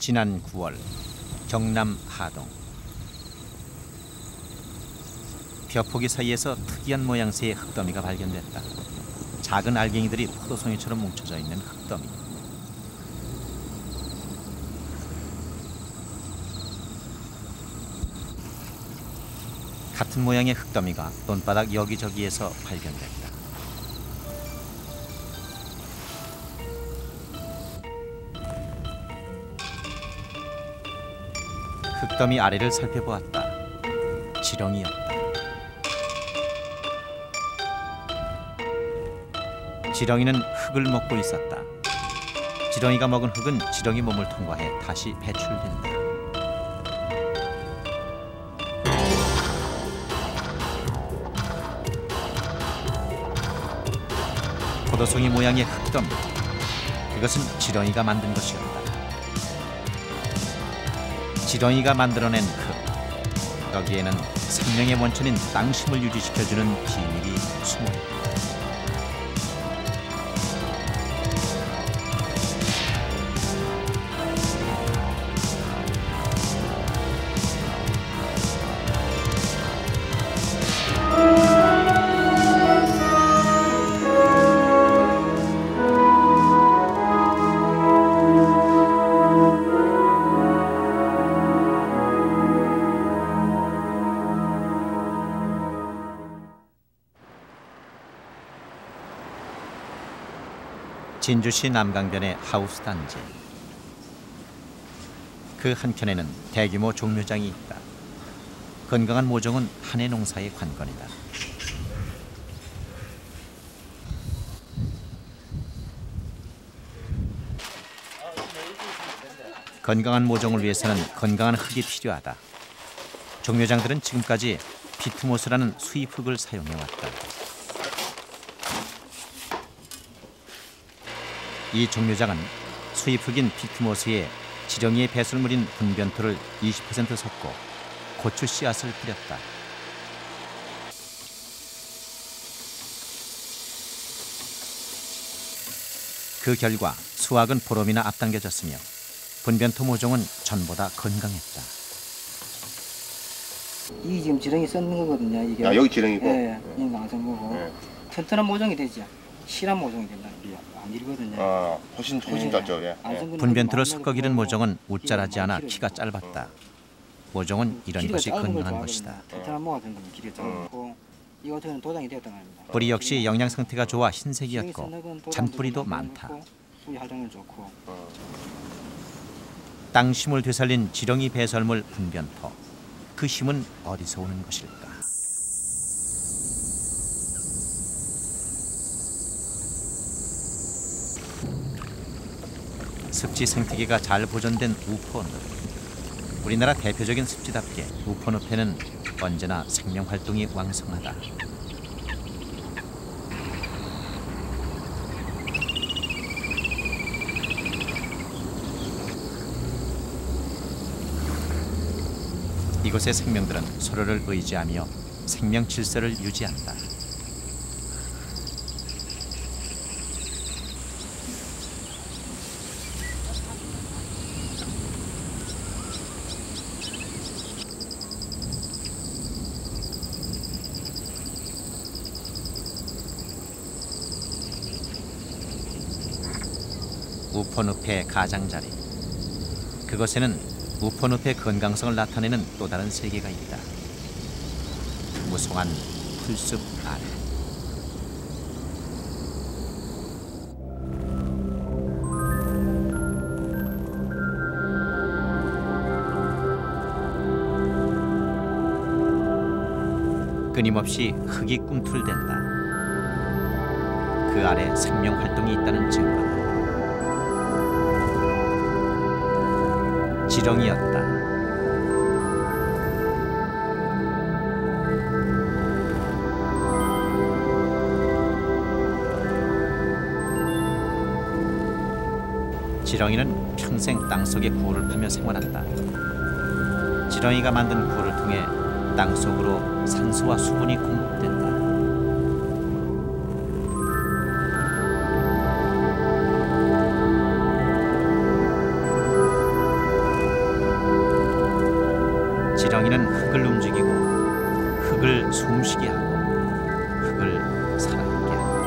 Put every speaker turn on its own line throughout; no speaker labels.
지난 9월 경남 하동. 벼포기 사이에서 특이한 모양새의 흙더미가 발견됐다. 작은 알갱이들이 포도송이처럼 뭉쳐져 있는 흙더미. 같은 모양의 흙더미가 논바닥 여기저기에서 발견됐다. 흙더미 아래를 살펴보았다. 지렁이였다. 지렁이는 흙을 먹고 있었다. 지렁이가 먹은 흙은 지렁이 몸을 통과해 다시 배출된다. 포도송이 모양의 흙더미. 그것은 지렁이가 만든 것이었다. 지렁이가 만들어낸 흙. 거기에는 생명의 원천인 땅심을 유지시켜주는 비밀이 숨어있다. 진주시 남강변의 하우스 단지. 그 한켠에는 대규모 종묘장이 있다. 건강한 모종은 한해 농사의 관건이다. 건강한 모종을 위해서는 건강한 흙이 필요하다. 종묘장들은 지금까지 비트모스라는 수입흙을 사용해왔다. 이 종묘장은 수입흙인 비트모스에 지렁이의 배설물인 분변토를 20% 섞고 고추 씨앗을 뿌렸다. 그 결과 수확은 보름이나 앞당겨졌으며 분변토 모종은 전보다 건강했다.
이게 지금 지렁이 썩는 거거든요. 이게.
아, 여기 지렁이고?
네, 이 망성 거고. 튼튼한 모종이 되지. 실한 모종이 된다. 안 길거든요.
아, 훨씬 낫죠. 예.
분변토로 섞어 기른 모종은 웃자라지 않아 키가 짧았다. 모종은 이런 것이 건강한 것이다.
튼튼한 모 같은 거는 길이 짧고 이 같은 경우는 도장이 되었던 겁니다.
뿌리 역시 영양 상태가 좋아 흰색이었고 잔뿌리도 많다.
뿌리 활동은 좋고.
땅심을 되살린 지렁이 배설물 분변토. 그 힘은 어디서 오는 것일까? 습지 생태계가 잘 보존된 우포늪. 우리나라 대표적인 습지답게 우포늪에는 언제나 생명 활동이 왕성하다. 이곳의 생명들은 서로를 의지하며 생명 질서를 유지한다. 우포늪의 가장자리. 그곳에는 우포늪의 건강성을 나타내는 또 다른 세계가 있다. 무성한 풀숲 아래. 끊임없이 흙이 꿈틀댄다. 그 아래 생명 활동이 있다는 증거다. 지렁이였다. 지렁이는 평생 땅속에 구를 파며 생활한다. 지렁이가 만든 구를 통해 땅속으로 산소와 수분이 공급된다. 지렁이는 흙을 움직이고 흙을 숨쉬게 하고 흙을 살아있게 한다.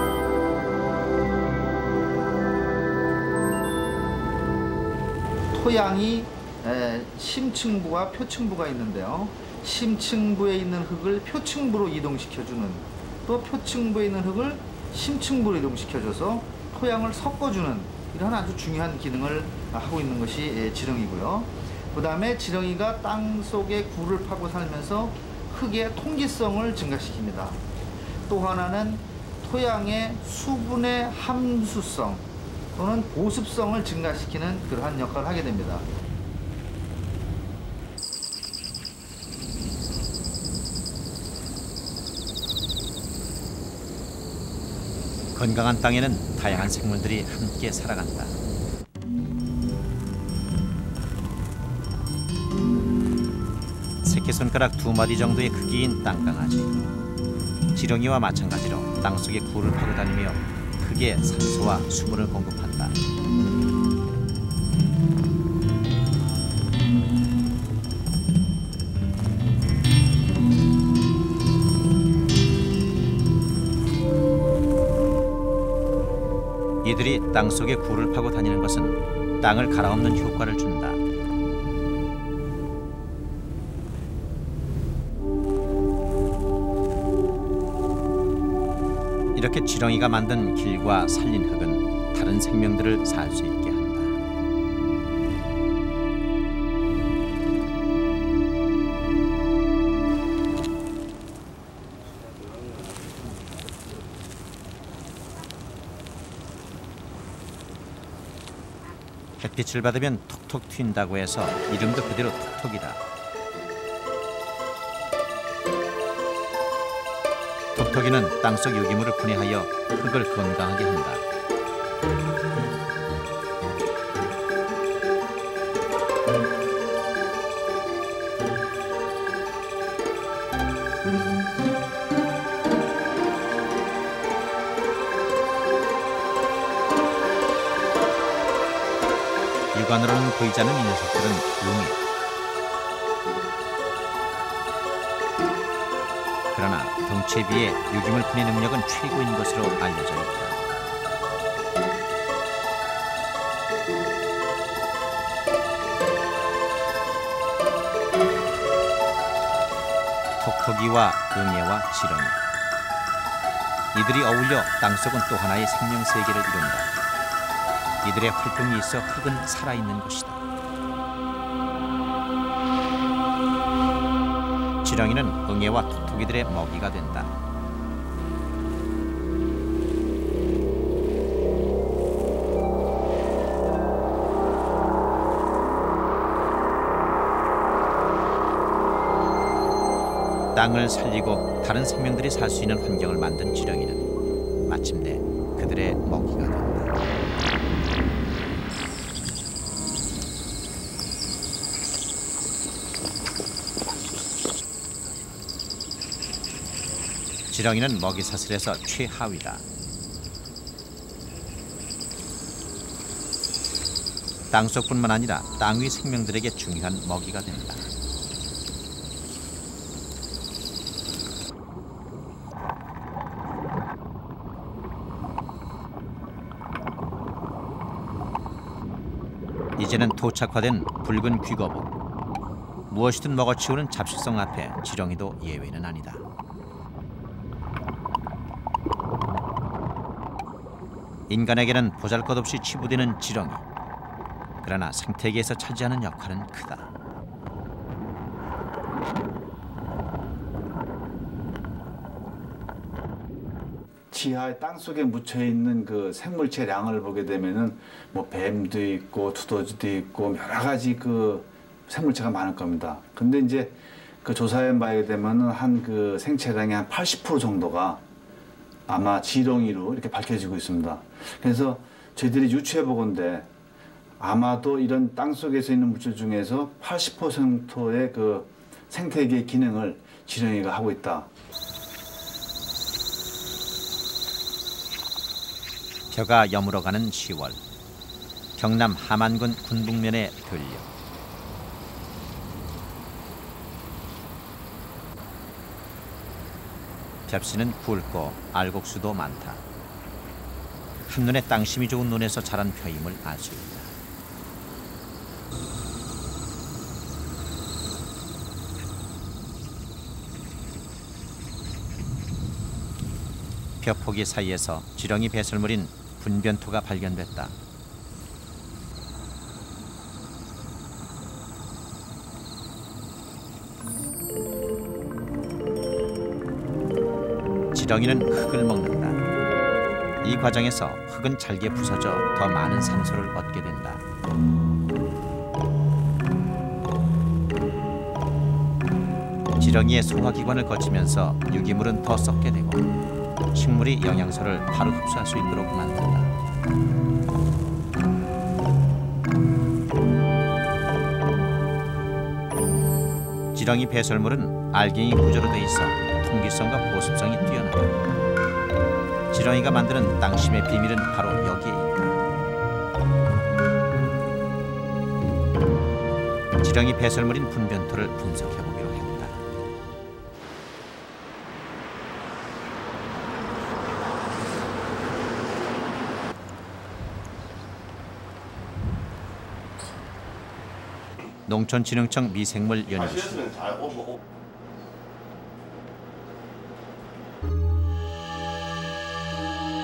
토양이 심층부와 표층부가 있는데요. 심층부에 있는 흙을 표층부로 이동시켜주는, 또 표층부에 있는 흙을 심층부로 이동시켜줘서 토양을 섞어주는 이런 아주 중요한 기능을 하고 있는 것이 지렁이고요. 그 다음에 지렁이가 땅 속에 굴을 파고 살면서 흙의 통기성을 증가시킵니다. 또 하나는 토양의 수분의 함수성 또는 보습성을 증가시키는 그러한 역할을 하게 됩니다.
건강한 땅에는 다양한 생물들이 함께 살아간다. 새끼손가락 2마디 정도의 크기인 땅강아지. 지렁이와 마찬가지로 땅속에 굴을 파고 다니며 흙에 산소와 수분을 공급한다. 이들이 땅속에 굴을 파고 다니는 것은 땅을 갈아엎는 효과를 준다. 이렇게 지렁이가 만든 길과 살린 흙은 다른 생명들을 살 수 있게 한다. 햇빛을 받으면 톡톡 튄다고 해서 이름도 그대로 톡톡이다. 톡톡이는 땅속 유기물을 분해하여 흙을 건강하게 한다. 육안으로는 보이지 않는 이 녀석들은 용해. 그러나 덩치에 비해 유기물 분해 능력은 최고인 것으로 알려져 있다. 톡톡이와 응애와 지렁이. 이들이 어울려 땅속은 또 하나의 생명세계를 이룬다. 이들의 활동이 있어 흙은 살아있는 것이다. 지렁이는 응애와 톡톡이들의 먹이가 된다. 땅을 살리고 다른 생명들이 살 수 있는 환경을 만든 지렁이는 마침내 그들의 먹이가 된다. 지렁이는 먹이 사슬에서 최하위다. 땅속뿐만 아니라 땅 위 생명들에게 중요한 먹이가 된다. 이제는 토착화된 붉은 귀거북. 무엇이든 먹어치우는 잡식성 앞에 지렁이도 예외는 아니다. 인간에게는 보잘것없이 치부되는 지렁이. 그러나 생태계에서 차지하는 역할은 크다.
지하의 땅 속에 묻혀 있는 그 생물체량을 보게 되면은 뭐 뱀도 있고 두더지도 있고 여러 가지 그 생물체가 많을 겁니다. 근데 이제 그 조사해 봐야 되면은 한 그 생체량의 한 80% 정도가 아마 지렁이로 이렇게 밝혀지고 있습니다. 그래서 저희들이 유추해 보건대 아마도 이런 땅 속에서 있는 물질 중에서 80%의 그 생태계 기능을 지렁이가 하고 있다.
벼가 여물어가는 10월, 경남 함안군 군북면의 들녘. 볏씨는 굵고 알곡수도 많다. 한눈에 땅심이 좋은 논에서 자란 표임을 알 수 있다. 벼포기 사이에서 지렁이 배설물인 분변토가 발견됐다. 지렁이는 흙을 먹는다. 이 과정에서 흙은 잘게 부서져 더 많은 산소를 얻게 된다. 지렁이의 소화기관을 거치면서 유기물은 더 썩게 되고 식물이 영양소를 바로 흡수할 수 있도록 만든다. 지렁이 배설물은 알갱이 구조로 돼 있어 통기성과 보습성이 뛰어나다. 지렁이가 만드는 땅심의 비밀은 바로 여기에 있다. 지렁이 배설물인 분변토를 분석해보기로 했다. 농촌진흥청 미생물 연구실.
하시는 잘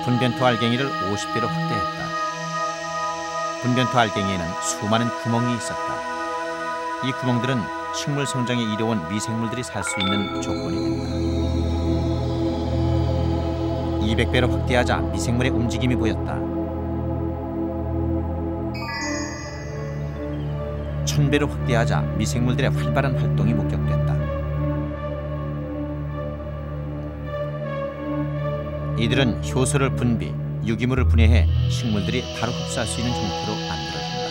분변토 알갱이를 50배로 확대했다. 분변토 알갱이에는 수많은 구멍이 있었다. 이 구멍들은 식물 성장에 이로운 미생물들이 살 수 있는 조건이 된다. 200배로 확대하자 미생물의 움직임이 보였다. 1000배로 확대하자 미생물들의 활발한 활동이 목격됐다. 이들은 효소를 분비, 유기물을 분해해 식물들이 바로 흡수할 수 있는 형태로 만들어진다.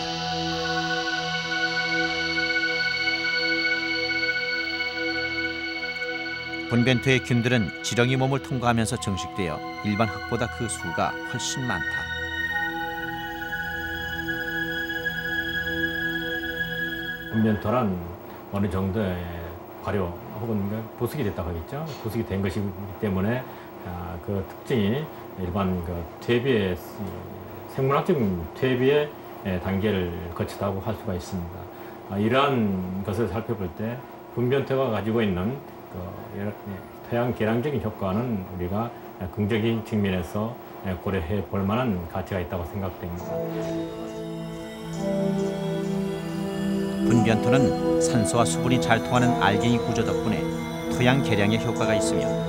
분변토의 균들은 지렁이 몸을 통과하면서 증식되어 일반 흙보다 그 수가 훨씬 많다.
분변토란 어느 정도의 발효 혹은 부숙이 됐다고 하겠죠. 부숙이 된 것이기 때문에 그 특징이 일반 그 퇴비의 생물학적인 퇴비의 단계를 거치다고 할 수가 있습니다. 이러한 것을 살펴볼 때 분변토가 가지고 있는 그 토양 개량적인 효과는 우리가 긍정적인 측면에서 고려해 볼 만한 가치가 있다고 생각됩니다.
분변토는 산소와 수분이 잘 통하는 알갱이 구조 덕분에 토양 개량에 효과가 있으며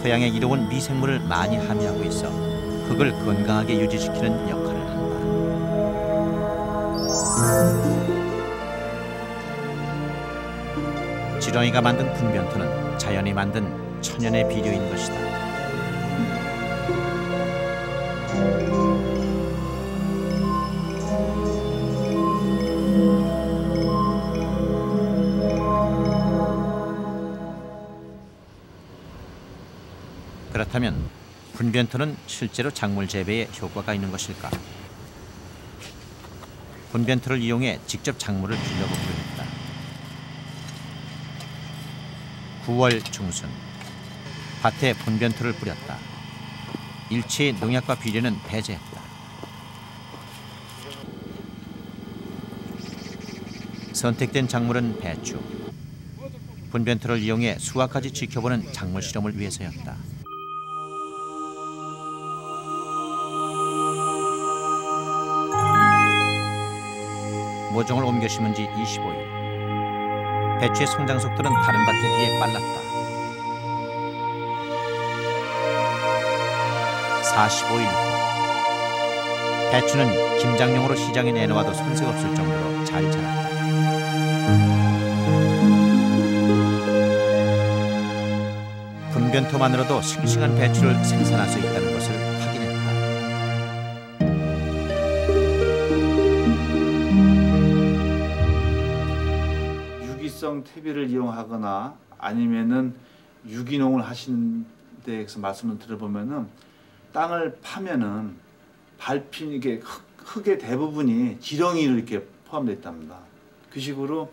토양에 이로운 미생물을 많이 함유하고 있어 흙을 건강하게 유지시키는 역할을 한다. 지렁이가 만든 분변토는 자연이 만든 천연의 비료인 것이다. 그렇다면 분변토는 실제로 작물 재배에 효과가 있는 것일까? 분변토를 이용해 직접 작물을 길러보기로 했다. 9월 중순, 밭에 분변토를 뿌렸다. 일체의 농약과 비료는 배제했다. 선택된 작물은 배추. 분변토를 이용해 수확까지 지켜보는 작물 실험을 위해서였다. 모종을 옮겨 심은 지 25일. 배추의 성장 속도는 다른 밭에 비해 빨랐다. 45일 후. 배추는 김장용으로 시장에 내놓아도 손색 없을 정도로 잘 자랐다. 분변토만으로도 싱싱한 배추를 생산할 수 있다는 것을 확인했다.
유기성 퇴비를 이용하거나 아니면은 유기농을 하시는 데에서 말씀을 들어보면은 땅을 파면은 밟힌 이게 흙의 대부분이 지렁이로 이렇게 포함되어 있답니다. 그 식으로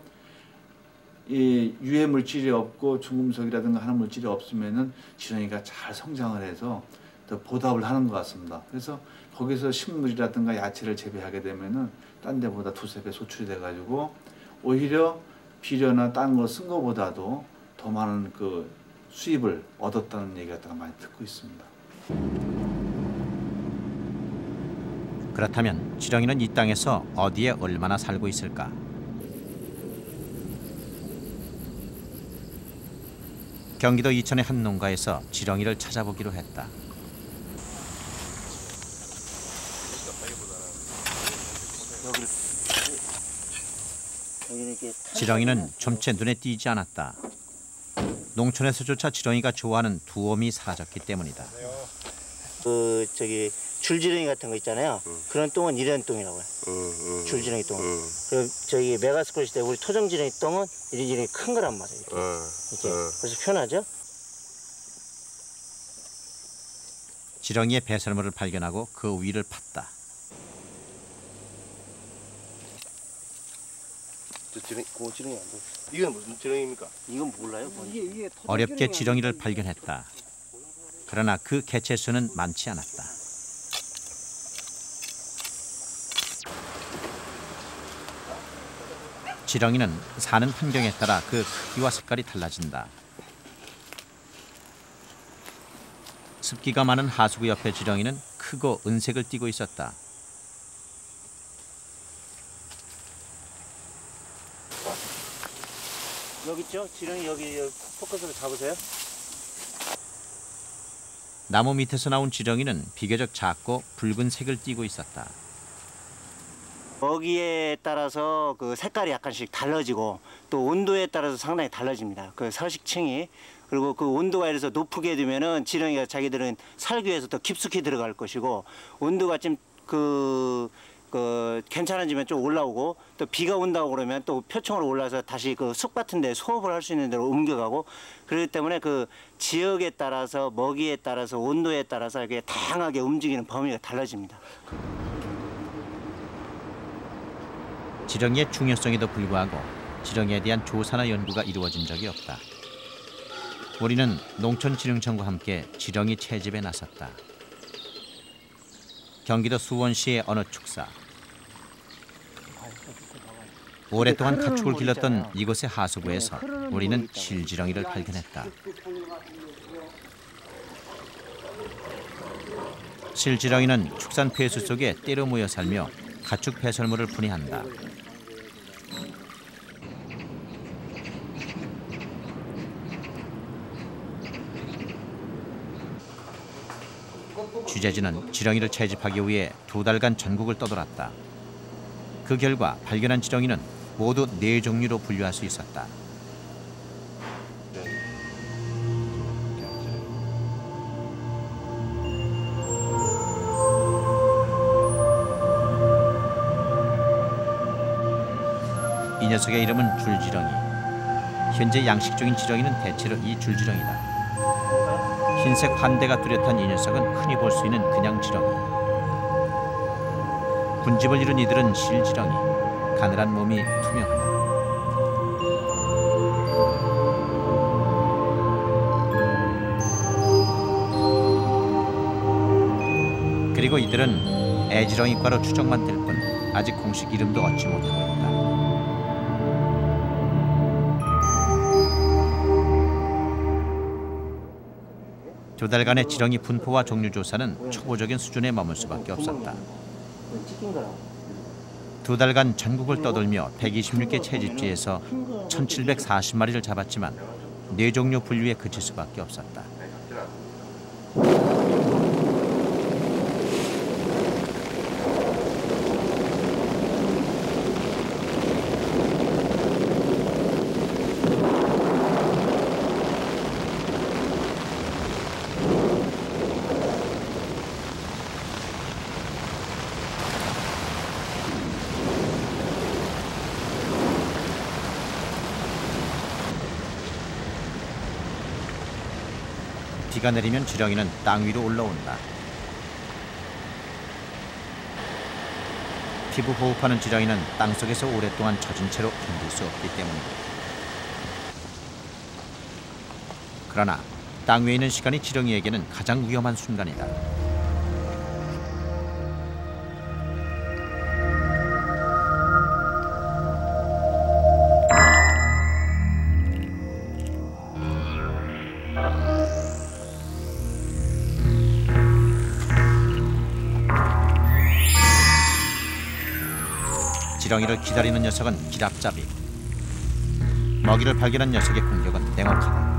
이 유해 물질이 없고 중금속이라든가 하는 물질이 없으면은 지렁이가 잘 성장을 해서 더 보답을 하는 것 같습니다. 그래서 거기서 식물이라든가 야채를 재배하게 되면은 딴 데보다 두세 배 소출이 돼가지고 오히려 비료나 딴 거 쓴 거보다도 더 많은 그 수입을 얻었다는 얘기가 많이 듣고 있습니다.
그렇다면 지렁이는 이 땅에서 어디에 얼마나 살고 있을까? 경기도 이천의 한 농가에서 지렁이를 찾아보기로 했다. 지렁이는 좀채 눈에 띄지 않았다. 농촌에서조차 지렁이가 좋아하는 두엄이 사라졌기 때문이다.
그 저기 줄지렁이 같은 거 있잖아요. 그런 똥은 이런 똥이라고 해요. 줄지렁이 똥은. 그리고 저기 메가스콜 때 우리 토종지렁이 똥은 이리 큰 거란 말이에요. 이렇게. 그래서 편하죠.
지렁이의 배설물을 발견하고 그 위를 팠다.
지렁이 안 돼. 이건 무슨 지렁이입니까?
이건 몰라요?
어렵게 지렁이를 발견했다. 그러나 그 개체 수는 많지 않았다. 지렁이는 사는 환경에 따라 그 크기와 색깔이 달라진다. 습기가 많은 하수구 옆의 지렁이는 크고 은색을 띠고 있었다.
여기 있죠? 지렁이 여기 포커스로 잡으세요.
나무 밑에서 나온 지렁이는 비교적 작고 붉은색을 띠고 있었다.
먹이에 따라서 그 색깔이 약간씩 달라지고 또 온도에 따라서 상당히 달라집니다. 그 서식층이. 그리고 그 온도가 이래서 높게 되면은 지렁이가 자기들은 살기 위해서 더 깊숙이 들어갈 것이고 온도가 좀 괜찮아지면 좀 올라오고 또 비가 온다고 그러면 또 표층으로 올라서 다시 그 숲 같은 데 소업을 할 수 있는 데로 옮겨가고 그렇기 때문에 그 지역에 따라서 먹이에 따라서 온도에 따라서 이게 다양하게 움직이는 범위가 달라집니다.
지렁이의 중요성에도 불구하고 지렁이에 대한 조사나 연구가 이루어진 적이 없다. 우리는 농촌지능청과 함께 지렁이 채집에 나섰다. 경기도 수원시의 어느 축사. 오랫동안 가축을 길렀던 이곳의 하수구에서 우리는 실지렁이를 발견했다. 실지렁이는 축산 폐수 속에 때로 모여 살며 가축 배설물을 분해한다. 취재진은 지렁이를 채집하기 위해 2달간 전국을 떠돌았다. 그 결과 발견한 지렁이는 모두 4종류로 분류할 수 있었다. 이 녀석의 이름은 줄지렁이. 현재 양식 중인 지렁이는 대체로 이 줄지렁이다. 흰색 환대가 뚜렷한 이 녀석은 흔히 볼 수 있는 그냥 지렁이. 군집을 이룬 이들은 실지렁이. 가늘한 몸이 투명하다. 그리고 이들은 애지렁이과로 추정만 될 뿐 아직 공식 이름도 얻지 못하고 있다. 두 달간의 지렁이 분포와 종류 조사는 초보적인 수준에 머물 수밖에 없었다. 2달간 전국을 떠돌며 126개 채집지에서 1740마리를 잡았지만 4종류 분류에 그칠 수밖에 없었다. 비가 내리면 지렁이는 땅 위로 올라온다. 피부 호흡하는 지렁이는 땅속에서 오랫동안 젖은 채로 견딜 수 없기 때문이다. 그러나 땅 위에 있는 시간이 지렁이에게는 가장 위험한 순간이다. 지렁이를 기다리는 녀석은 기랍잡이. 먹이를 발견한 녀석의 공격은 냉혹하다.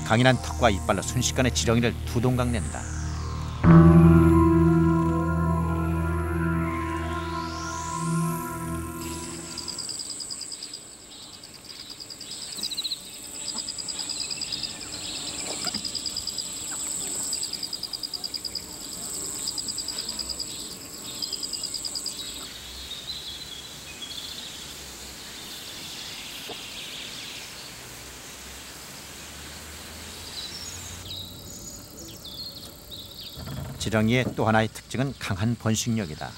강인한 턱과 이빨로 순식간에 지렁이를 두 동강 낸다. 지렁이의 또 하나의 특징은 강한 번식력이다.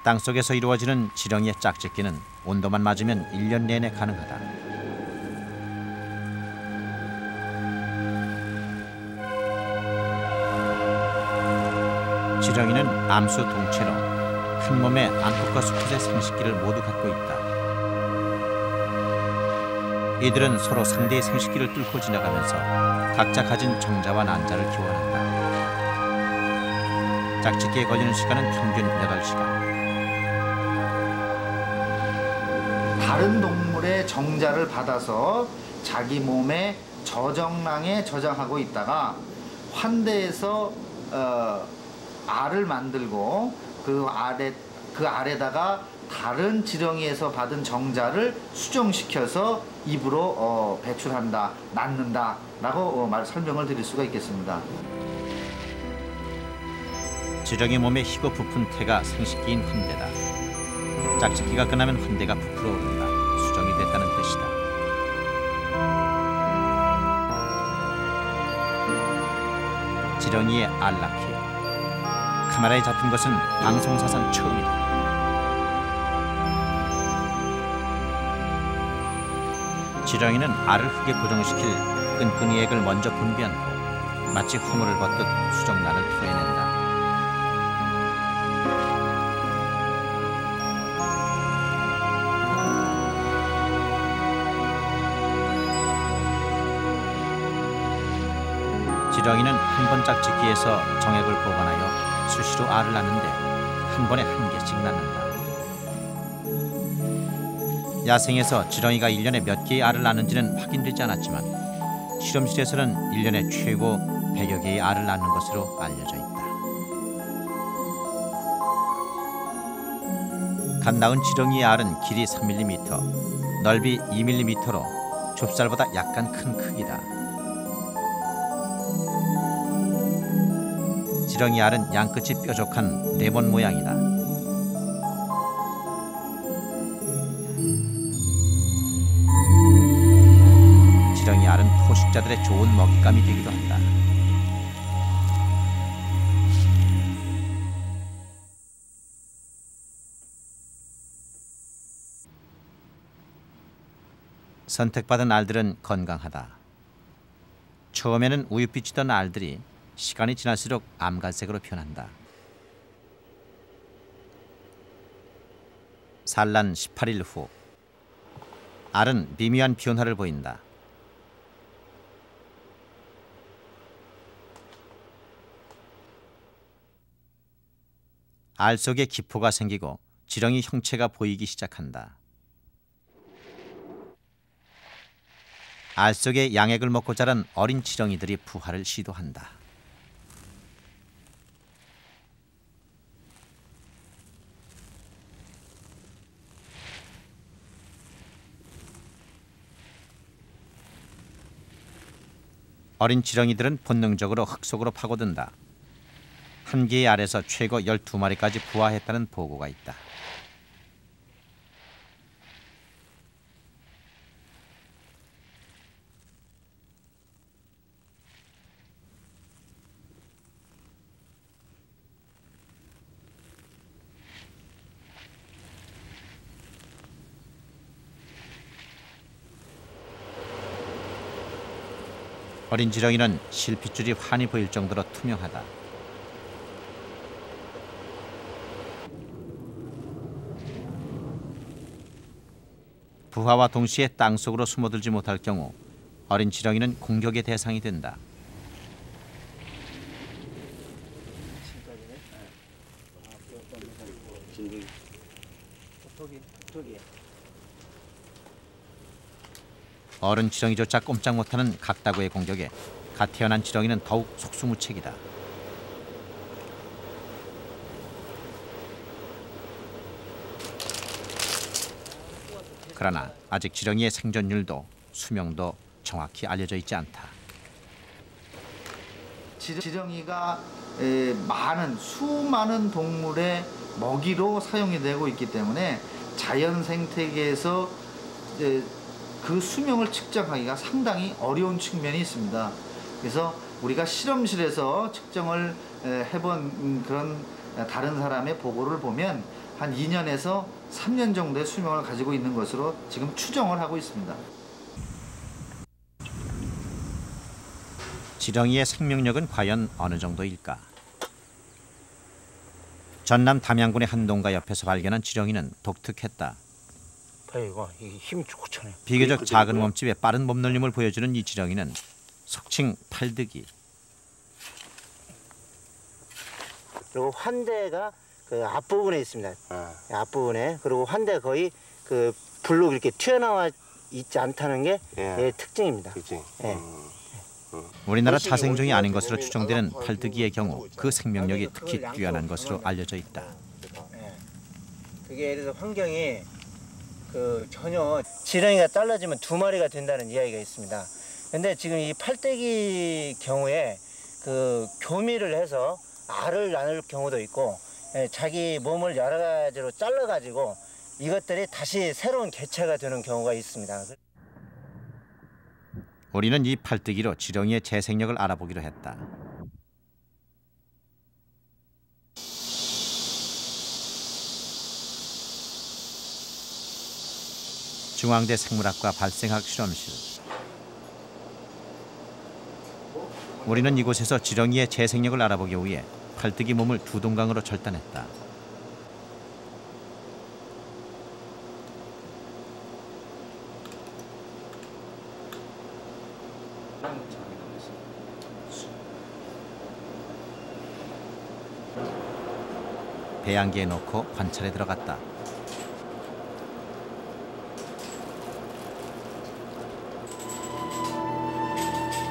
땅속에서 이루어지는 지렁이의 짝짓기는 온도만 맞으면 1년 내내 가능하다. 지렁이는 암수 동체로 한 몸에 암컷과 수컷의 생식기를 모두 갖고 있다. 이들은 서로 상대의 생식기를 뚫고 지나가면서 각자 가진 정자와 난자를 교환한다. 짝짓기에 걸리는 시간은 평균 8시간.
다른 동물의 정자를 받아서 자기 몸에 저정량에 저장하고 있다가 환대에서 알을 만들고 그 알에다가 다른 지렁이에서 받은 정자를 수정시켜서 입으로 배출한다, 낳는다라고 설명을 드릴 수가 있겠습니다.
지렁이 몸에 희고 부푼 태가 생식기인 환대다. 짝짓기가 끝나면 환대가 부풀어 오른다. 수정이 됐다는 뜻이다. 지렁이의 알 낳기. 카메라에 잡힌 것은 방송사상 처음이다. 지렁이는 알을 흙에 고정시킬 끈끈이 액을 먼저 분비한 후 마치 허물을 벗듯 수정란을 토해낸다. 지렁이는 한 번 짝짓기에서 정액을 보관하여 수시로 알을 낳는데 한 번에 한 개씩 낳는다. 야생에서 지렁이가 1년에 몇 개의 알을 낳는지는 확인되지 않았지만 실험실에서는 1년에 최고 100여 개의 알을 낳는 것으로 알려져 있다. 갓 낳은 지렁이의 알은 길이 3mm, 넓이 2mm로 좁쌀보다 약간 큰 크기다. 지렁이 알은 양끝이 뾰족한 레몬 모양이다. 지렁이 알은 포식자들의 좋은 먹잇감이 되기도 한다. 선택받은 알들은 건강하다. 처음에는 우윳빛이던 알들이 시간이 지날수록 암갈색으로 변한다. 산란 18일 후 알은 미미한 변화를 보인다. 알 속에 기포가 생기고 지렁이 형체가 보이기 시작한다. 알 속에 양액을 먹고 자란 어린 지렁이들이 부화를 시도한다. 어린 지렁이들은 본능적으로 흙 속으로 파고든다. 한 개의 알에서 최고 12마리까지 부화했다는 보고가 있다. 어린 지렁이는 실핏줄이 환히 보일 정도로 투명하다. 부화와 동시에 땅속으로 숨어들지 못할 경우 어린 지렁이는 공격의 대상이 된다. 어른 지렁이조차 꼼짝 못하는 각다구의 공격에 갓 태어난 지렁이는 더욱 속수무책이다. 그러나 아직 지렁이의 생존율도 수명도 정확히 알려져 있지 않다.
지렁이가 수많은 동물의 먹이로 사용이 되고 있기 때문에 자연 생태계에서 그 수명을 측정하기가 상당히 어려운 측면이 있습니다. 그래서 우리가 실험실에서 측정을 해본 그런 다른 사람의 보고를 보면 한 2년에서 3년 정도의 수명을 가지고 있는 것으로 지금 추정을 하고 있습니다.
지렁이의 생명력은 과연 어느 정도일까? 전남 담양군의 한 농가 옆에서 발견한 지렁이는 독특했다.
이거 힘 좋잖아요.
비교적 작은 몸집에 빠른 몸놀림을 보여주는 이 지렁이는 속칭 팔드기.
그리고 환대가 그 앞부분에 있습니다. 앞부분에. 그리고 환대 거의 그 불로 이렇게 튀어나와 있지 않다는 게 얘의 특징입니다. 예.
우리나라 자생종이 아닌 것으로 추정되는 팔드기의 경우 그 생명력이 특히 뛰어난 것으로 알려져 있다.
그게 예를 들어 환경이 전혀 지렁이가 잘라지면 2마리가 된다는 이야기가 있습니다. 근데 지금 이 팔대기 경우에 교미를 해서 알을 낳을 경우도 있고 자기 몸을 여러 가지로 잘라가지고 이것들이 다시 새로운 개체가 되는 경우가 있습니다.
우리는 이 팔뜨기로 지렁이의 재생력을 알아보기로 했다. 중앙대 생물학과 발생학 실험실. 우리는 이곳에서 지렁이의 재생력을 알아보기 위해 팔뜨기 몸을 2동강으로 절단했다. 배양기에 넣고 관찰에 들어갔다.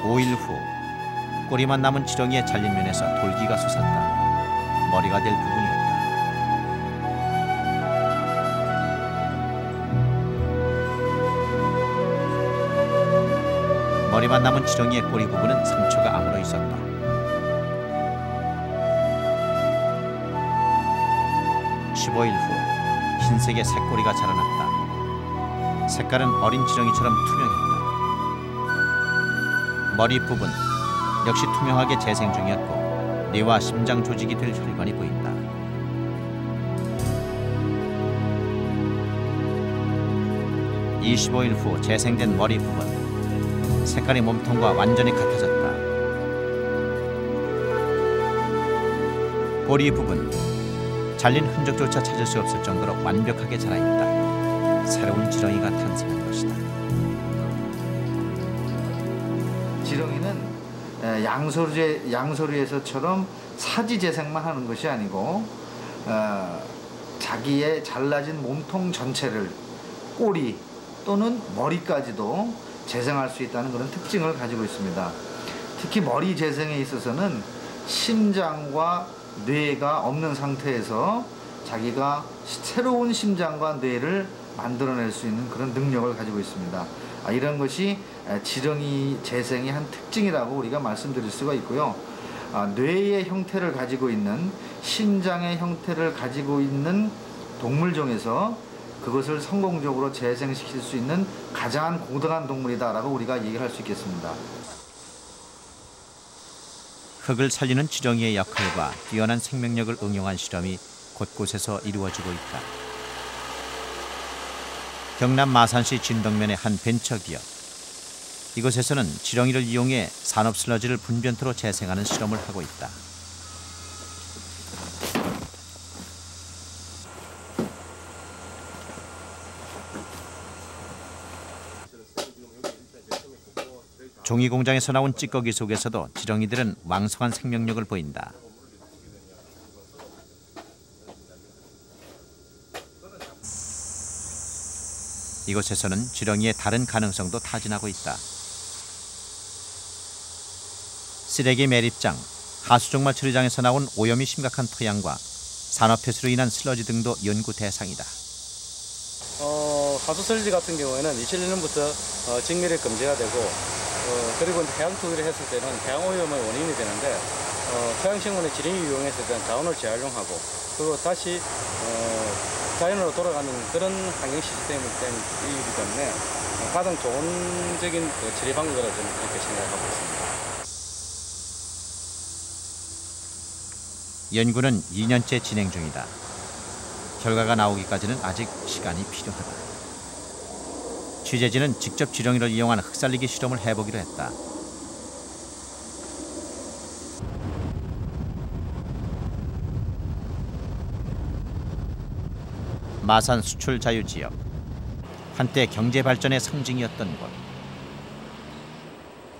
(5일) 후 꼬리만 남은 지렁이의 잘린 면에서 돌기가 솟았다. 머리가 될 부분이었다. 머리만 남은 지렁이의 꼬리 부분은 상처가 아물어 있었다. (15일) 후 흰색의 새꼬리가 자라났다. 색깔은 어린 지렁이처럼 투명했다. 머리 부분 역시 투명하게 재생 중이었고 뇌와 심장 조직이 될 혈관이 보인다. (25일) 후 재생된 머리 부분 색깔이 몸통과 완전히 같아졌다. 꼬리 부분 잘린 흔적조차 찾을 수 없을 정도로 완벽하게 자라있다. 새로운 지렁이가 탄생한 것이다.
지렁이는 양서류에서처럼 사지 재생만 하는 것이 아니고 자기의 잘라진 몸통 전체를 꼬리 또는 머리까지도 재생할 수 있다는 그런 특징을 가지고 있습니다. 특히 머리 재생에 있어서는 심장과 뇌가 없는 상태에서 자기가 새로운 심장과 뇌를 만들어낼 수 있는 그런 능력을 가지고 있습니다. 이런 것이 지렁이 재생의 한 특징이라고 우리가 말씀드릴 수가 있고요. 뇌의 형태를 가지고 있는 신장의 형태를 가지고 있는 동물 중에서 그것을 성공적으로 재생시킬 수 있는 가장 고등한 동물이다라고 우리가 얘기를 할 수 있겠습니다.
흙을 살리는 지렁이의 역할과 뛰어난 생명력을 응용한 실험이 곳곳에서 이루어지고 있다. 경남 마산시 진덕면의 한 벤처기업. 이곳에서는 지렁이를 이용해 산업 슬러지를 분변토로 재생하는 실험을 하고 있다. 종이 공장에서 나온 찌꺼기 속에서도 지렁이들은 왕성한 생명력을 보인다. 이곳에서는 지렁이의 다른 가능성도 타진하고 있다. 쓰레기 매립장, 하수종말 처리장에서 나온 오염이 심각한 토양과 산업폐수로 인한 슬러지 등도 연구 대상이다.
하수슬지 같은 경우에는 2001년부터 직밀에 금지가 되고 그리고 해양 투기를 했을 때는 해양 오염의 원인이 되는데 토양생물의 지렁이 이용해서 대한 자원을 재활용하고 그리고 다시 자연으로 돌아가는 그런 환경 시스템이 되기 때문에 가장 좋은적인 처리 방법이라고 저는 그렇게 생각하고 있습니다.
연구는 2년째 진행 중이다. 결과가 나오기까지는 아직 시간이 필요하다. 취재진은 직접 지렁이를 이용한 흙살리기 실험을 해보기로 했다. 마산 수출 자유지역. 한때 경제 발전의 상징이었던 곳.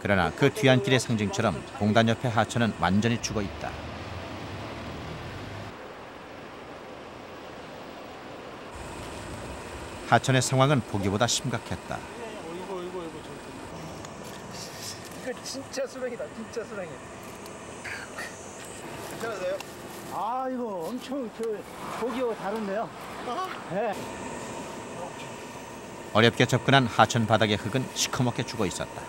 그러나 그 뒤안길의 상징처럼 공단 옆의 하천은 완전히 죽어 있다. 하천의 상황은 보기보다 심각했다.
이거 진짜 수렁이다, 진짜 수렁이.
괜찮으세요?
아, 이거 엄청 보기와 다른데요. 네.
어렵게 접근한 하천 바닥의 흙은 시커멓게 죽어 있었다.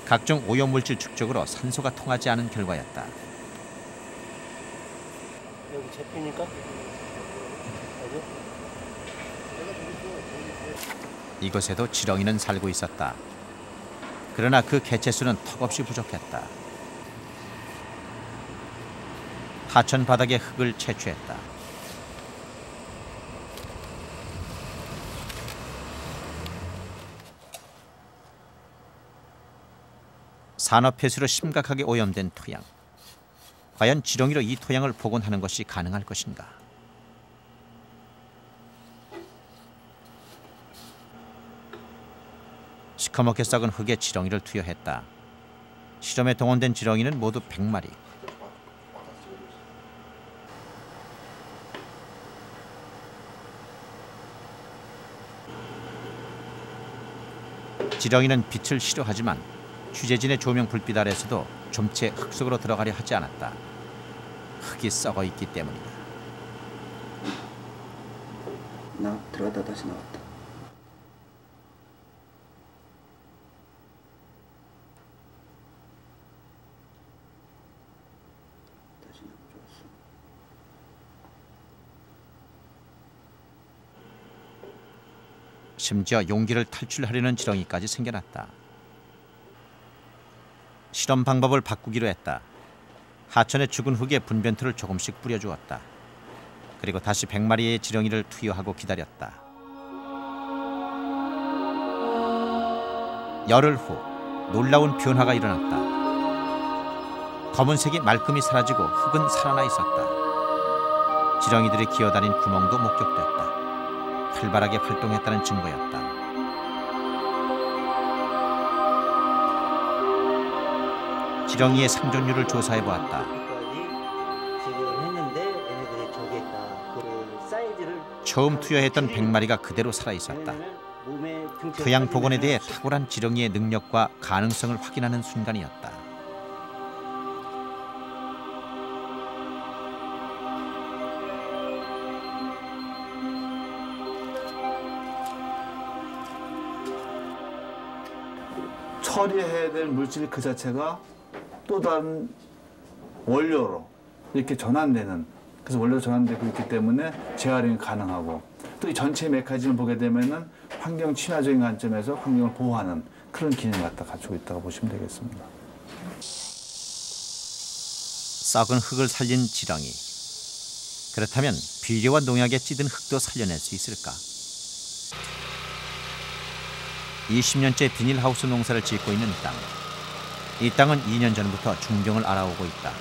각종 오염물질 축적으로 산소가 통하지 않은 결과였다.
여기 잡히니까?
이곳에도 지렁이는 살고 있었다. 그러나 그 개체수는 턱없이 부족했다. 하천 바닥의 흙을 채취했다. 산업 폐수로 심각하게 오염된 토양. 과연 지렁이로 이 토양을 복원하는 것이 가능할 것인가? 시커멓게 썩은 흙에 지렁이를 투여했다. 실험에 동원된 지렁이는 모두 100마리. 지렁이는 빛을 싫어하지만 취재진의 조명 불빛 아래서도 좀채 흙 속으로 들어가려 하지 않았다. 흙이 썩어 있기 때문이다.
들어갔다 다시 나왔다.
심지어 용기를 탈출하려는 지렁이까지 생겨났다. 실험 방법을 바꾸기로 했다. 하천의 죽은 흙에 분변토를 조금씩 뿌려주었다. 그리고 다시 100마리의 지렁이를 투여하고 기다렸다. 열흘 후 놀라운 변화가 일어났다. 검은색이 말끔히 사라지고 흙은 살아나 있었다. 지렁이들이 기어다닌 구멍도 목격됐다. 활발하게 활동했다는 증거였다. 지렁이의 생존율을 조사해 보았다.
지금 했는데 얘네들이 저기 있다. 그 사이즈를
처음 투여했던 100마리가 그대로 살아 있었다.
몸에 등치가
토양 복원에 대해
커지면은
탁월한 지렁이의 능력과 가능성을 확인하는 순간이었다.
처리해야 될 물질 그 자체가 또 다른 원료로 이렇게 전환되는, 그래서 원료로 전환되고 있기 때문에 재활용이 가능하고, 또 이 전체 메커니즘을 보게 되면은 환경 친화적인 관점에서 환경을 보호하는 그런 기능을 갖다 갖추고 있다고 보시면 되겠습니다.
썩은 흙을 살린 지렁이. 그렇다면 비료와 농약에 찌든 흙도 살려낼 수 있을까? 20년째 비닐하우스 농사를 짓고 있는 땅. 이 땅은 2년 전부터 중병을 앓아오고 있다.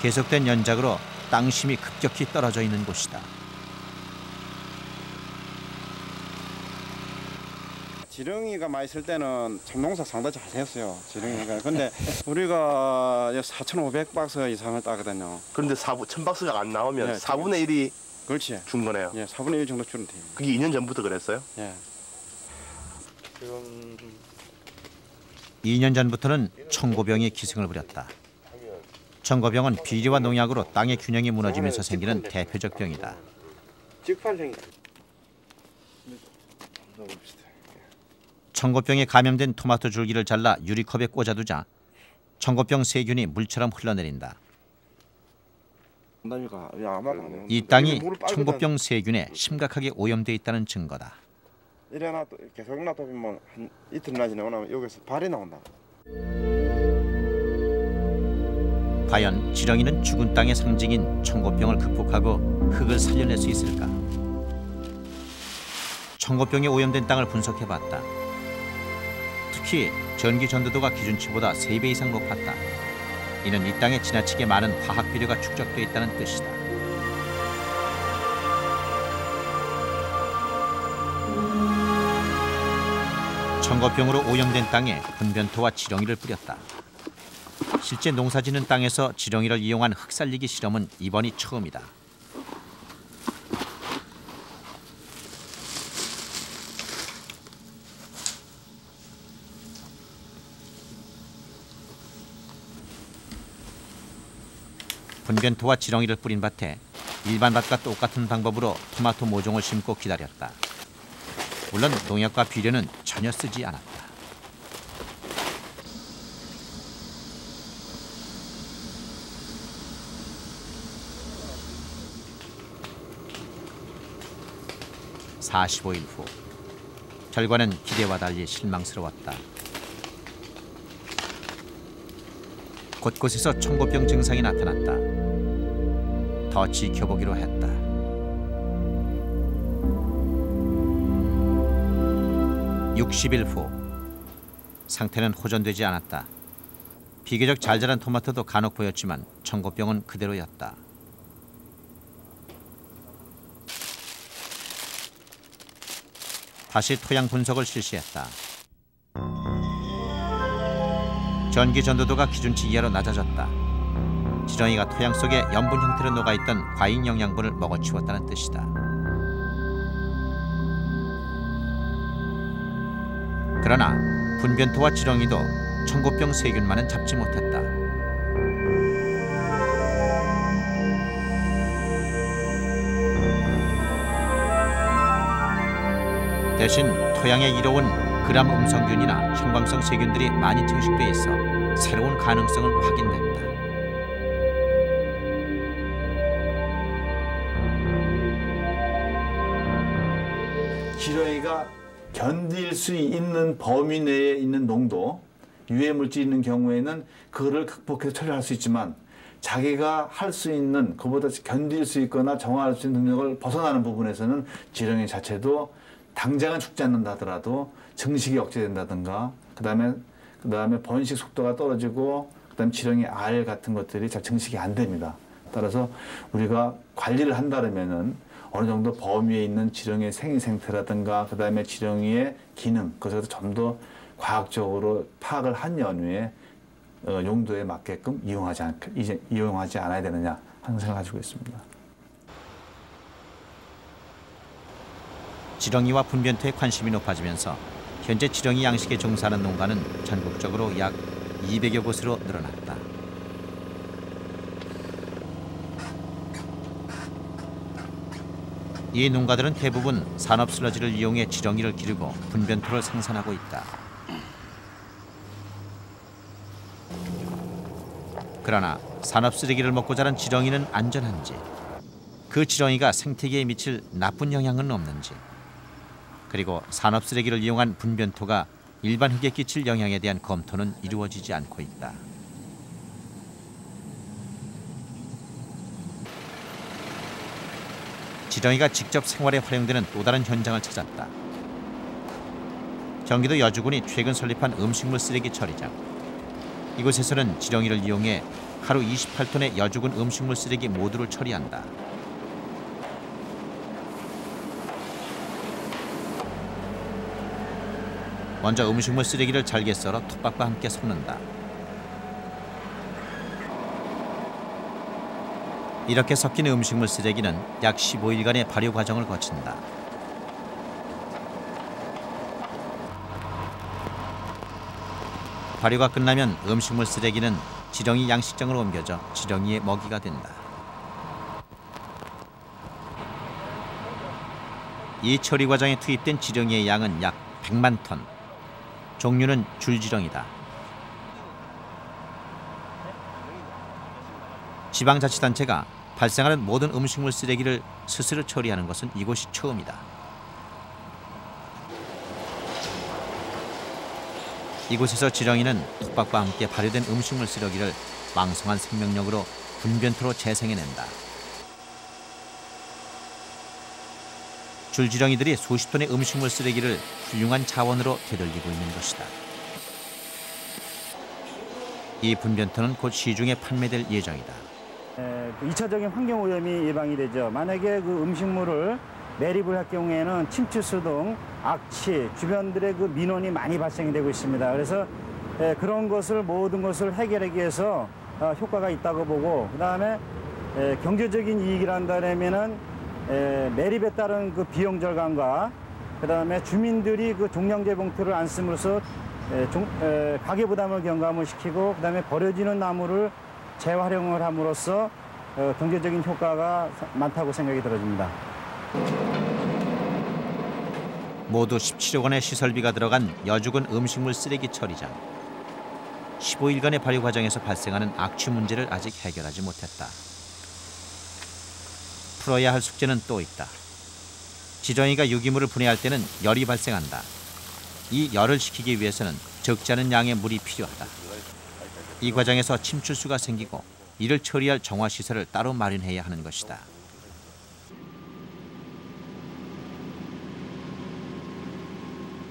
계속된 연작으로 땅심이 급격히 떨어져 있는 곳이다.
지렁이가 많이 있을 때는 참농사 상당히 잘 됐어요. 지렁이가. 근데 우리가 4,500박스 이상을 따거든요.
그런데 1,000박스가 안 나오면
네,
4분의 1이
그렇지.
준 거네요.
예, 4분의 1 정도 줄은 돼요.
그게 2년 전부터 그랬어요?
예.
2년 전부터는 청고병이 기승을 부렸다. 청고병은 비료와 농약으로 땅의 균형이 무너지면서 생기는 대표적 병이다.
직판형이.
청고병에 감염된 토마토 줄기를 잘라 유리컵에 꽂아두자 청고병 세균이 물처럼 흘러내린다. 이 땅이 청고병 세균에 심각하게 오염돼 있다는 증거다.
이래나 또 계속 놔두면 한 이틀이나 지나면 여기서 발이 나온다.
과연 지렁이는 죽은 땅의 상징인 청고병을 극복하고 흙을 살려낼 수 있을까? 청고병에 오염된 땅을 분석해봤다. 특히 전기 전도도가 기준치보다 3배 이상 높았다. 이는 이 땅에 지나치게 많은 화학 비료가 축적돼 있다는 뜻이다. 청고병으로 오염된 땅에 분변토와 지렁이를 뿌렸다. 실제 농사짓는 땅에서 지렁이를 이용한 흙살리기 실험은 이번이 처음이다. 분변토와 지렁이를 뿌린 밭에 일반 밭과 똑같은 방법으로 토마토 모종을 심고 기다렸다. 물론 농약과 비료는 전혀 쓰지 않았다. (45일) 후 결과는 기대와 달리 실망스러웠다. 곳곳에서 청고병 증상이 나타났다. 더 지켜보기로 했다. (60일) 후 상태는 호전되지 않았다. 비교적 잘 자란 토마토도 간혹 보였지만 청고병은 그대로였다. 다시 토양 분석을 실시했다. 전기 전도도가 기준치 이하로 낮아졌다. 지렁이가 토양 속에 염분 형태로 녹아있던 과잉 영양분을 먹어치웠다는 뜻이다. 그러나 분변토와 지렁이도 청고병 세균만은 잡지 못했다. 대신 토양에 이로운 그람 음성균이나 형광성 세균들이 많이 증식돼 있어 새로운 가능성은 확인됐다.
지렁이가 견딜 수 있는 범위 내에 있는 농도, 유해 물질이 있는 경우에는 그거를 극복해서 처리할 수 있지만 자기가 할 수 있는, 그보다 견딜 수 있거나 정화할 수 있는 능력을 벗어나는 부분에서는 지렁이 자체도 당장은 죽지 않는다 하더라도 증식이 억제된다든가, 그다음에 번식 속도가 떨어지고, 그다음에 지렁이 알 같은 것들이 잘 증식이 안 됩니다. 따라서 우리가 관리를 한다면은 어느 정도 범위에 있는 지렁이의 생리 생태라든가, 그다음에 지렁이의 기능, 그것을 좀 더 과학적으로 파악을 한 연후에 용도에 맞게끔 이용하지 않아야 되느냐 하는 생각을 가지고 있습니다.
지렁이와 분변토에 관심이 높아지면서 현재 지렁이 양식에 종사하는 농가는 전국적으로 약 200여 곳으로 늘어났다. 이 농가들은 대부분 산업 슬러지를 이용해 지렁이를 기르고 분변토를 생산하고 있다. 그러나 산업 쓰레기를 먹고 자란 지렁이는 안전한지, 그 지렁이가 생태계에 미칠 나쁜 영향은 없는지, 그리고 산업 쓰레기를 이용한 분변토가 일반 흙에 끼칠 영향에 대한 검토는 이루어지지 않고 있다. 지렁이가 직접 생활에 활용되는 또 다른 현장을 찾았다. 경기도 여주군이 최근 설립한 음식물 쓰레기 처리장. 이곳에서는 지렁이를 이용해 하루 28톤의 여주군 음식물 쓰레기 모두를 처리한다. 먼저 음식물 쓰레기를 잘게 썰어 톱밥과 함께 섞는다. 이렇게 섞인 음식물 쓰레기는 약 15일간의 발효 과정을 거친다. 발효가 끝나면 음식물 쓰레기는 지렁이 양식장으로 옮겨져 지렁이의 먹이가 된다. 이 처리 과정에 투입된 지렁이의 양은 약 100만 톤. 종류는 줄지렁이다. 지방자치단체가 발생하는 모든 음식물 쓰레기를 스스로 처리하는 것은 이곳이 처음이다. 이곳에서 지렁이는 톱밥과 함께 발효된 음식물 쓰레기를 왕성한 생명력으로 분변토로 재생해낸다. 줄지렁이들이 수십 톤의 음식물 쓰레기를 훌륭한 자원으로 되돌리고 있는 것이다. 이 분변토는 곧 시중에 판매될 예정이다.
2차적인 환경 오염이 예방이 되죠. 만약에 그 음식물을 매립을 할 경우에는 침투수 등 악취, 주변들의 그 민원이 많이 발생이 되고 있습니다. 그래서 그런 것을 모든 것을 해결하기 위해서 효과가 있다고 보고, 그다음에 경제적인 이익을 한다면은 매립에 따른 그 비용 절감과 그다음에 주민들이 그 종량제 봉투를 안 씀으로써 가계 부담을 경감을 시키고, 그다음에 버려지는 나무를 재활용을 함으로써 경제적인 효과가 많다고 생각이 들어집니다.
모두 17억 원의 시설비가 들어간 여주군 음식물 쓰레기 처리장. 15일간의 발효 과정에서 발생하는 악취 문제를 아직 해결하지 못했다. 풀어야 할 숙제는 또 있다. 지렁이가 유기물을 분해할 때는 열이 발생한다. 이 열을 식히기 위해서는 적지 않은 양의 물이 필요하다. 이 과정에서 침출수가 생기고 이를 처리할 정화시설을 따로 마련해야 하는 것이다.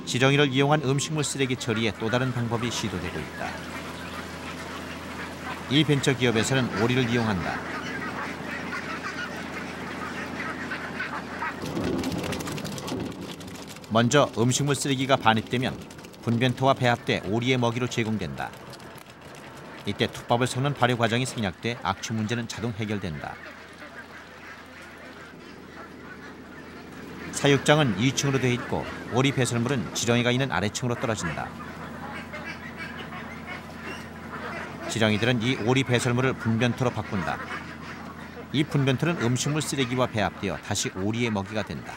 지렁이를 이용한 음식물 쓰레기 처리에 또 다른 방법이 시도되고 있다. 이 벤처기업에서는 오리를 이용한다. 먼저 음식물 쓰레기가 반입되면 분변토와 배합돼 오리의 먹이로 제공된다. 이때 톱밥을 섞는 발효 과정이 생략돼 악취 문제는 자동 해결된다. 사육장은 2층으로 되어 있고 오리 배설물은 지렁이가 있는 아래층으로 떨어진다. 지렁이들은 이 오리 배설물을 분변토로 바꾼다. 이 분변토는 음식물 쓰레기와 배합되어 다시 오리의 먹이가 된다.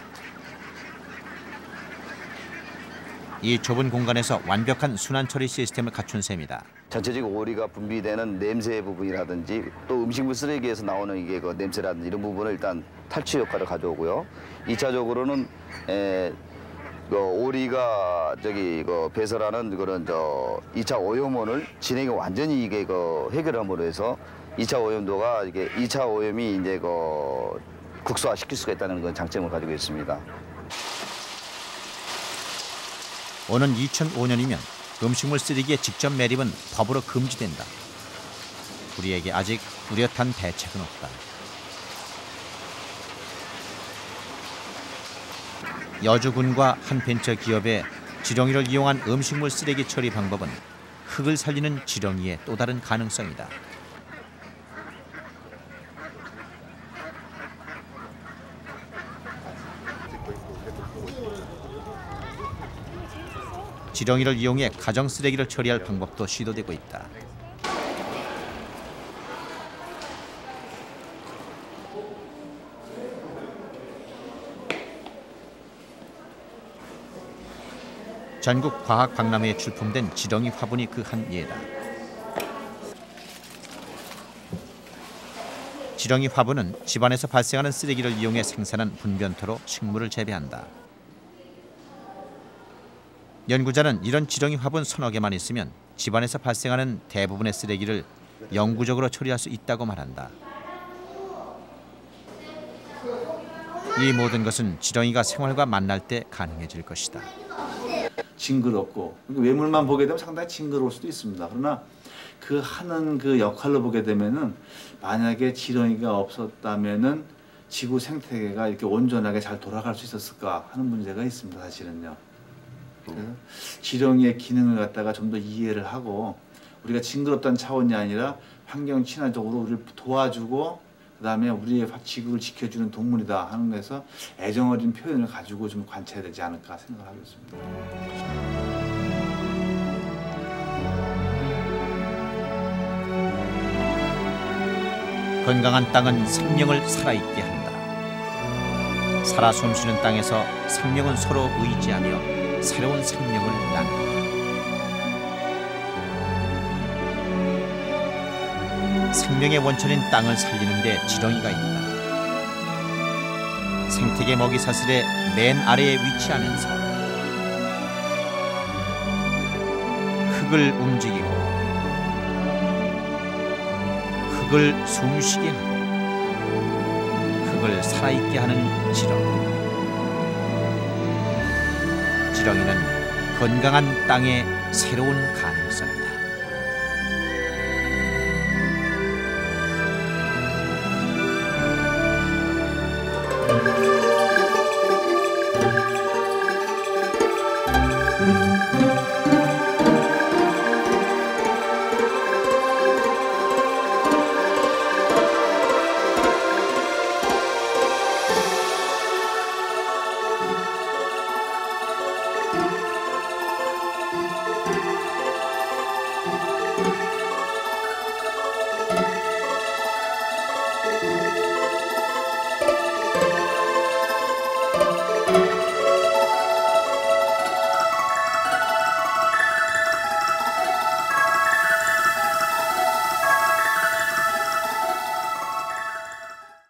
이 좁은 공간에서 완벽한 순환 처리 시스템을 갖춘 셈이다.
전체적으로 오리가 분비되는 냄새 부분이라든지 또 음식물 쓰레기에서 나오는 이게 그 냄새라든지 이런 부분을 일단 탈취 효과를 가져오고요. 2차적으로는 그 오리가 배설하는 그런 2차 오염원을 진행이 완전히 이게 해결함으로 해서 2차 오염도가 이게 2차 오염이 이제 극소화시킬 수가 있다는 그런 장점을 가지고 있습니다.
오는 2005년이면 음식물 쓰레기의 직접 매립은 법으로 금지된다. 우리에게 아직 뚜렷한 대책은 없다. 여주군과 한 벤처 기업의 지렁이를 이용한 음식물 쓰레기 처리 방법은 흙을 살리는 지렁이의 또 다른 가능성이다. 지렁이를 이용해 가정 쓰레기를 처리할 방법도 시도되고 있다. 전국 과학 박람회에 출품된 지렁이 화분이 그 한 예다. 지렁이 화분은 집안에서 발생하는 쓰레기를 이용해 생산한 분변토로 식물을 재배한다. 연구자는 이런 지렁이 화분 서너 개만 있으면 집안에서 발생하는 대부분의 쓰레기를 영구적으로 처리할 수 있다고 말한다. 이 모든 것은 지렁이가 생활과 만날 때 가능해질 것이다.
징그럽고 외물만 보게 되면 상당히 징그러울 수도 있습니다. 그러나 그 하는 그 역할로 보게 되면은 만약에 지렁이가 없었다면은 지구 생태계가 이렇게 온전하게 잘 돌아갈 수 있었을까 하는 문제가 있습니다. 사실은요. 그래서 지렁이의 기능을 갖다가 좀 더 이해를 하고 우리가 징그럽다는 차원이 아니라 환경 친화적으로 우리를 도와주고 그다음에 우리의 지구를 지켜주는 동물이다 하는 데서 애정 어린 표현을 가지고 좀 관찰해야 되지 않을까 생각하고 있습니다.
건강한 땅은 생명을 살아있게 한다. 살아 숨쉬는 땅에서 생명은 서로 의지하며 새로운 생명을 낳는다. 생명의 원천인 땅을 살리는 데 지렁이가 있다. 생태계 먹이 사슬의 맨 아래에 위치하면서 흙을 움직이고 흙을 숨쉬게 하고 흙을 살아있게 하는 지렁이. 지렁이는 건강한 땅의 새로운 가능성이다.